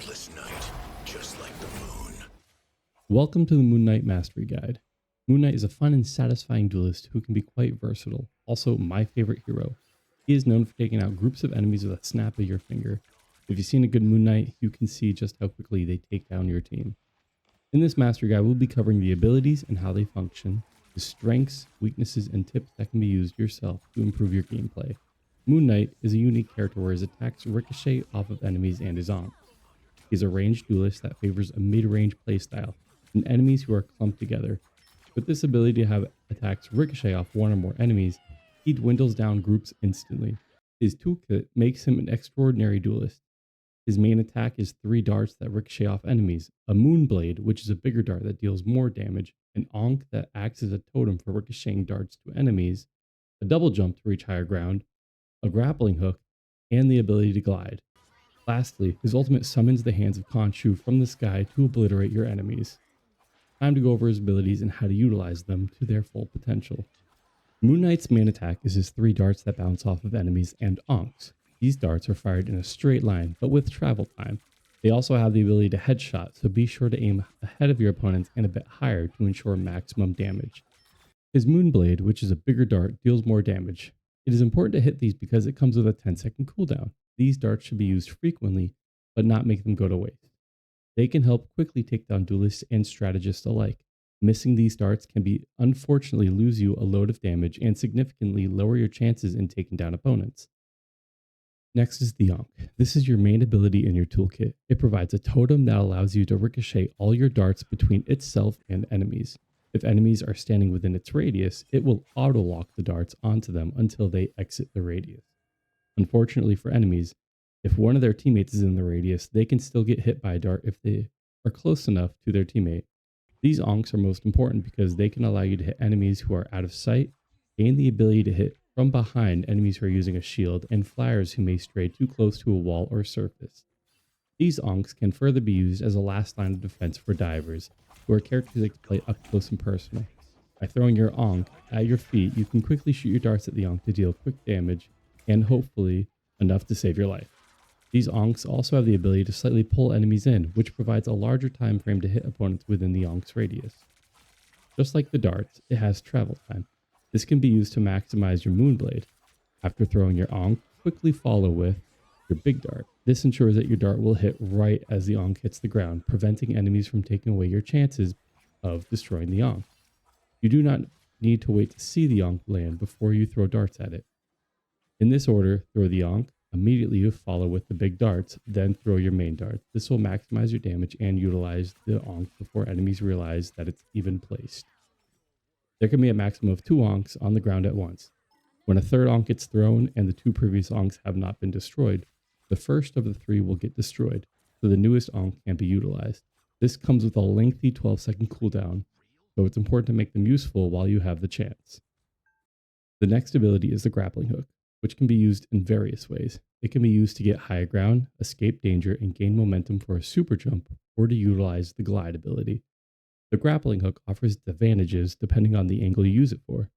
countless night, just like the moon. Welcome to the Moon Knight Mastery Guide. Moon Knight is a fun and satisfying duelist who can be quite versatile, also my favorite hero. He is known for taking out groups of enemies with a snap of your finger. If you've seen a good Moon Knight, you can see just how quickly they take down your team. In this Mastery Guide, we'll be covering the abilities and how they function, the strengths, weaknesses, and tips that can be used yourself to improve your gameplay. Moon Knight is a unique character where his attacks ricochet off of enemies and his arms. He's a ranged duelist that favors a mid-range playstyle and enemies who are clumped together. With this ability to have attacks ricochet off one or more enemies, he dwindles down groups instantly. His toolkit makes him an extraordinary duelist. His main attack is 3 darts that ricochet off enemies, a moonblade, which is a bigger dart that deals more damage, an ankh that acts as a totem for ricocheting darts to enemies, a double jump to reach higher ground, a grappling hook, and the ability to glide. Lastly, his ultimate summons the hands of Khonshu from the sky to obliterate your enemies. Time to go over his abilities and how to utilize them to their full potential. Moon Knight's main attack is his 3 darts that bounce off of enemies and ankhs. These darts are fired in a straight line, but with travel time. They also have the ability to headshot, so be sure to aim ahead of your opponents and a bit higher to ensure maximum damage. His Moonblade, which is a bigger dart, deals more damage. It is important to hit these because it comes with a 10-second cooldown. These darts should be used frequently, but not make them go to waste. They can help quickly take down duelists and strategists alike. Missing these darts can unfortunately lose you a load of damage and significantly lower your chances in taking down opponents. Next is the Ankh. This is your main ability in your toolkit. It provides a totem that allows you to ricochet all your darts between itself and enemies. If enemies are standing within its radius, it will auto-lock the darts onto them until they exit the radius. Unfortunately for enemies, if one of their teammates is in the radius, they can still get hit by a dart if they are close enough to their teammate. These ankhs are most important because they can allow you to hit enemies who are out of sight, gain the ability to hit from behind enemies who are using a shield, and flyers who may stray too close to a wall or surface. These ankhs can further be used as a last line of defense for divers, who are characters that can play up close and personal. By throwing your ankh at your feet, you can quickly shoot your darts at the ankh to deal quick damage, and hopefully enough to save your life. These ankhs also have the ability to slightly pull enemies in, which provides a larger time frame to hit opponents within the ankh's radius. Just like the darts, it has travel time. This can be used to maximize your Moonblade. After throwing your ankh, quickly follow with your big dart. This ensures that your dart will hit right as the ankh hits the ground, preventing enemies from taking away your chances of destroying the ankh. You do not need to wait to see the ankh land before you throw darts at it. In this order, throw the ankh, immediately you follow with the big darts, then throw your main dart. This will maximize your damage and utilize the ankh before enemies realize that it's even placed. There can be a maximum of 2 ankhs on the ground at once. When a third ankh gets thrown and the 2 previous ankhs have not been destroyed, the first of the 3 will get destroyed, so the newest ankh can't be utilized. This comes with a lengthy 12-second cooldown, so it's important to make them useful while you have the chance. The next ability is the grappling hook, which can be used in various ways. It can be used to get higher ground, escape danger, and gain momentum for a super jump, or to utilize the glide ability. The grappling hook offers advantages depending on the angle you use it for.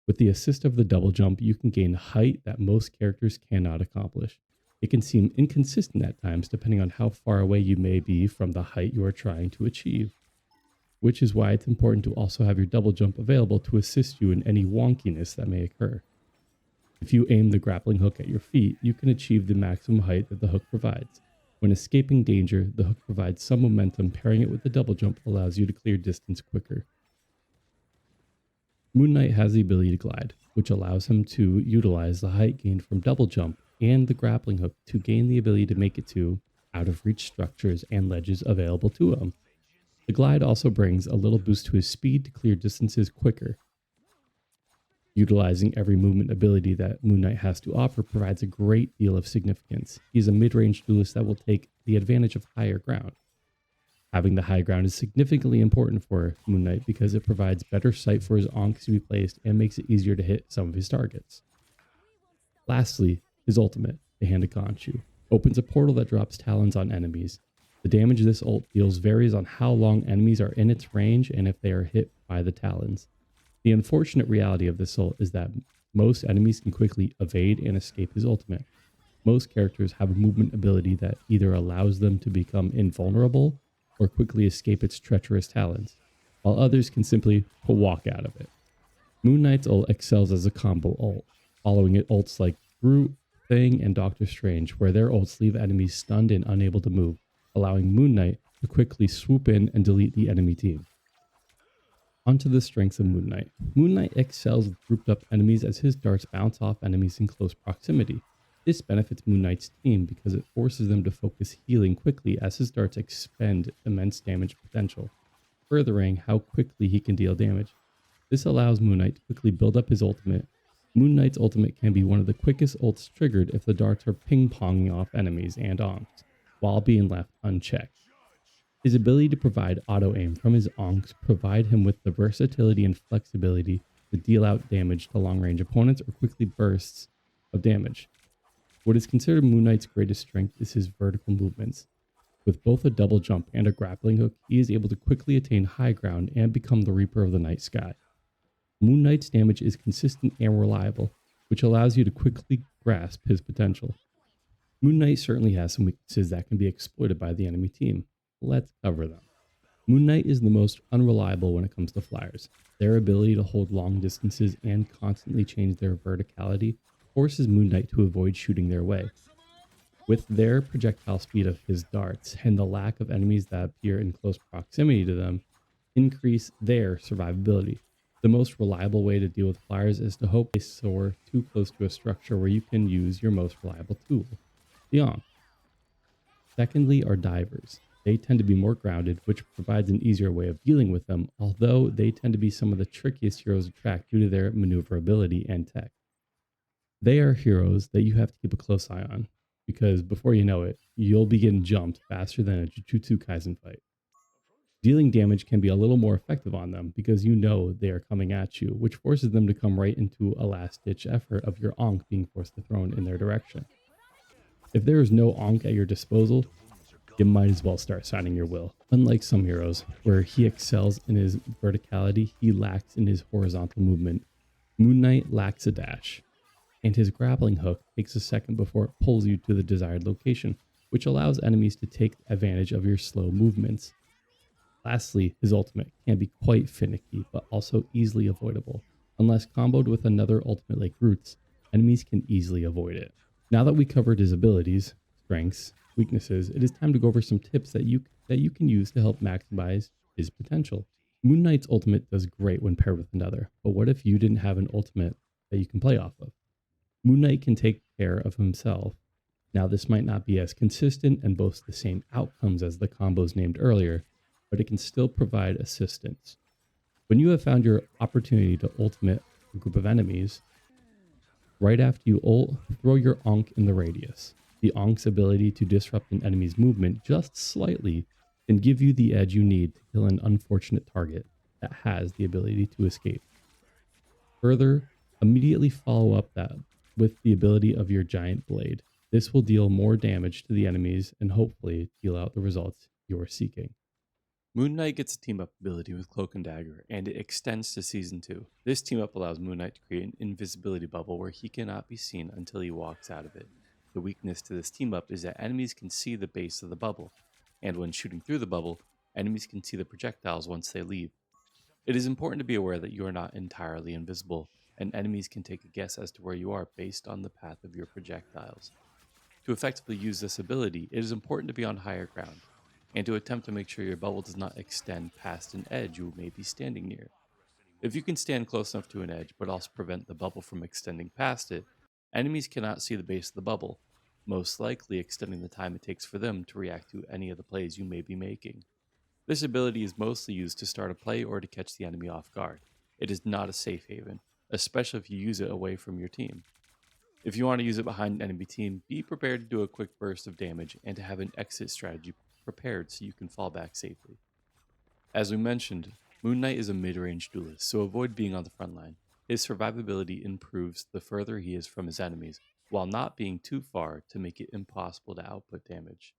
With the assist of the double jump, you can gain height that most characters cannot accomplish. It can seem inconsistent at times depending on how far away you may be from the height you are trying to achieve, which is why it's important to also have your double jump available to assist you in any wonkiness that may occur. If you aim the grappling hook at your feet, you can achieve the maximum height that the hook provides. When escaping danger, the hook provides some momentum. Pairing it with the double jump allows you to clear distance quicker. Moon Knight has the ability to glide, which allows him to utilize the height gained from double jump and the grappling hook to gain the ability to make it to out-of-reach structures and ledges available to him. The glide also brings a little boost to his speed to clear distances quicker. Utilizing every movement ability that Moon Knight has to offer provides a great deal of significance. He is a mid-range duelist that will take the advantage of higher ground. Having the high ground is significantly important for Moon Knight because it provides better sight for his ankhs to be placed and makes it easier to hit some of his targets. Lastly, his ultimate, the Hand of Khonshu, opens a portal that drops talons on enemies. The damage this ult deals varies on how long enemies are in its range and if they are hit by the talons. The unfortunate reality of this ult is that most enemies can quickly evade and escape his ultimate. Most characters have a movement ability that either allows them to become invulnerable or quickly escape its treacherous talons, while others can simply walk out of it. Moon Knight's ult excels as a combo ult, following it ults like Groot, Thing, and Doctor Strange, where their ults leave enemies stunned and unable to move, allowing Moon Knight to quickly swoop in and delete the enemy team. Onto the strengths of Moon Knight. Moon Knight excels with grouped up enemies as his darts bounce off enemies in close proximity. This benefits Moon Knight's team because it forces them to focus healing quickly as his darts expend immense damage potential, furthering how quickly he can deal damage. This allows Moon Knight to quickly build up his ultimate. Moon Knight's ultimate can be one of the quickest ults triggered if the darts are ping-ponging off enemies and onks, while being left unchecked. His ability to provide auto-aim from his onks provide him with the versatility and flexibility to deal out damage to long-range opponents or quickly bursts of damage. What is considered Moon Knight's greatest strength is his vertical movements. With both a double jump and a grappling hook, he is able to quickly attain high ground and become the Reaper of the Night Sky. Moon Knight's damage is consistent and reliable, which allows you to quickly grasp his potential. Moon Knight certainly has some weaknesses that can be exploited by the enemy team. Let's cover them. Moon Knight is the most unreliable when it comes to flyers. Their ability to hold long distances and constantly change their verticality forces Moon Knight to avoid shooting their way. With their projectile speed of his darts and the lack of enemies that appear in close proximity to them, increase their survivability. The most reliable way to deal with flyers is to hope they soar too close to a structure where you can use your most reliable tool, the Ankh. Secondly are divers. They tend to be more grounded, which provides an easier way of dealing with them, although they tend to be some of the trickiest heroes to track due to their maneuverability and tech. They are heroes that you have to keep a close eye on, because before you know it, you'll be getting jumped faster than a Jujutsu Kaisen fight. Dealing damage can be a little more effective on them because you know they are coming at you, which forces them to come right into a last-ditch effort of your Ankh being forced to thrown in their direction. If there is no Ankh at your disposal, you might as well start signing your will. Unlike some heroes, where he excels in his verticality, he lacks in his horizontal movement. Moon Knight lacks a dash, and his grappling hook takes a second before it pulls you to the desired location, which allows enemies to take advantage of your slow movements. Lastly, his ultimate can be quite finicky, but also easily avoidable. Unless comboed with another ultimate like Groot's, enemies can easily avoid it. Now that we covered his abilities, strengths, weaknesses, it is time to go over some tips that you can use to help maximize his potential. Moon Knight's ultimate does great when paired with another, but what if you didn't have an ultimate that you can play off of? Moon Knight can take care of himself. Now this might not be as consistent and boast the same outcomes as the combos named earlier, but it can still provide assistance. When you have found your opportunity to ultimate a group of enemies, right after you ult, throw your Ankh in the radius. The Ankh's ability to disrupt an enemy's movement just slightly can give you the edge you need to kill an unfortunate target that has the ability to escape. Further, immediately follow up that with the ability of your giant blade. This will deal more damage to the enemies and hopefully deal out the results you are seeking. Moon Knight gets a team-up ability with Cloak and Dagger, and it extends to Season 2. This team-up allows Moon Knight to create an invisibility bubble where he cannot be seen until he walks out of it. The weakness to this team-up is that enemies can see the base of the bubble, and when shooting through the bubble, enemies can see the projectiles once they leave. It is important to be aware that you are not entirely invisible, and enemies can take a guess as to where you are based on the path of your projectiles. To effectively use this ability, it is important to be on higher ground, and to attempt to make sure your bubble does not extend past an edge you may be standing near. If you can stand close enough to an edge but also prevent the bubble from extending past it, enemies cannot see the base of the bubble, most likely extending the time it takes for them to react to any of the plays you may be making. This ability is mostly used to start a play or to catch the enemy off guard. It is not a safe haven, especially if you use it away from your team. If you want to use it behind an enemy team, be prepared to do a quick burst of damage and to have an exit strategy prepared so you can fall back safely. As we mentioned, Moon Knight is a mid-range duelist, so avoid being on the front line. His survivability improves the further he is from his enemies, while not being too far to make it impossible to output damage.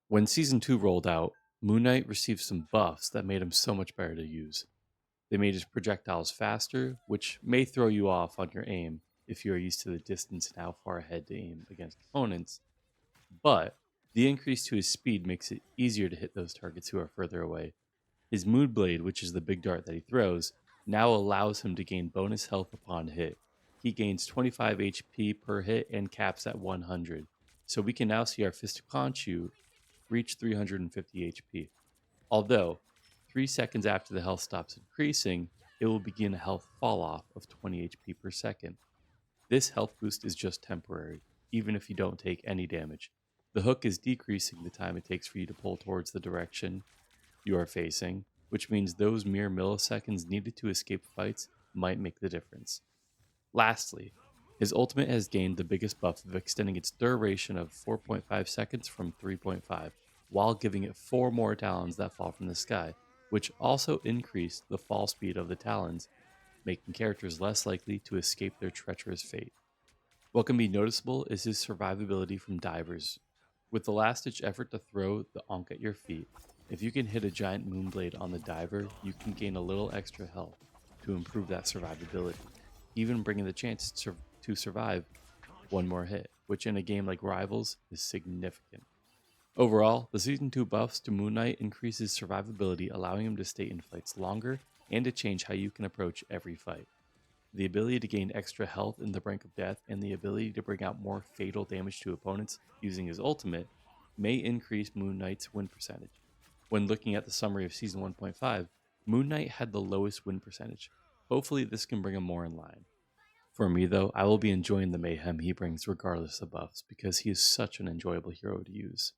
When Season 2 rolled out, Moon Knight received some buffs that made him so much better to use. They made his projectiles faster, which may throw you off on your aim, if you are used to the distance and how far ahead to aim against opponents, but the increase to his speed makes it easier to hit those targets who are further away. His Mood Blade, which is the big dart that he throws, now allows him to gain bonus health upon hit. He gains 25 HP per hit and caps at 100. So we can now see our Fist of Khonshu reach 350 HP. Although, 3 seconds after the health stops increasing, it will begin a health fall off of 20 HP per second. This health boost is just temporary, even if you don't take any damage. The hook is decreasing the time it takes for you to pull towards the direction you are facing, which means those mere milliseconds needed to escape fights might make the difference. Lastly, his ultimate has gained the biggest buff of extending its duration of 4.5 seconds from 3.5, while giving it 4 more talons that fall from the sky, which also increase the fall speed of the talons, making characters less likely to escape their treacherous fate. What can be noticeable is his survivability from divers. With the last-ditch effort to throw the Ankh at your feet, if you can hit a giant Moonblade on the diver, you can gain a little extra health to improve that survivability, even bringing the chance to survive one more hit, which in a game like Rivals is significant. Overall, the Season 2 buffs to Moon Knight increases survivability, allowing him to stay in fights longer and to change how you can approach every fight. The ability to gain extra health in the brink of death and the ability to bring out more fatal damage to opponents using his ultimate may increase Moon Knight's win percentage. When looking at the summary of Season 1.5, Moon Knight had the lowest win percentage. Hopefully this can bring him more in line. For me though, I will be enjoying the mayhem he brings regardless of buffs because he is such an enjoyable hero to use.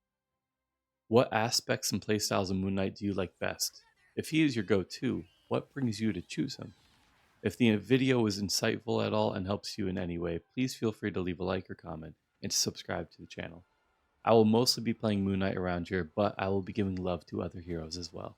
What aspects and playstyles of Moon Knight do you like best? If he is your go-to, what brings you to choose him? If the video was insightful at all and helps you in any way, please feel free to leave a like or comment and to subscribe to the channel. I will mostly be playing Moon Knight around here, but I will be giving love to other heroes as well.